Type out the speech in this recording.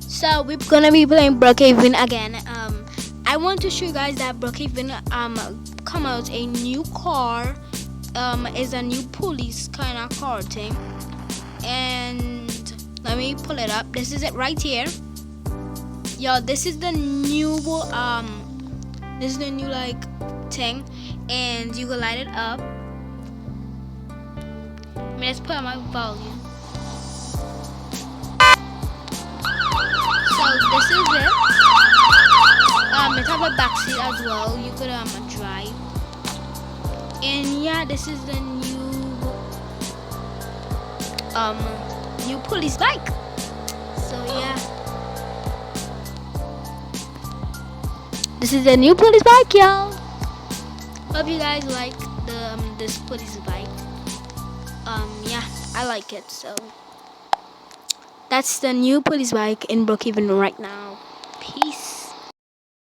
So we're gonna be playing Brookhaven again. I want to show you guys that Brookhaven come out a new car. Is a new police kind of car thing. And let me pull it up. This is it right here. Yo, this is the new like thing, and you can light it up. Let's put on my volume. So this is it. It have a backseat as well. You could drive. And yeah, this is the new police bike. So yeah, this is the new police bike, y'all. Hope you guys like the this police bike. Yeah, I like it. So that's the new police bike in Brookhaven right now. Peace.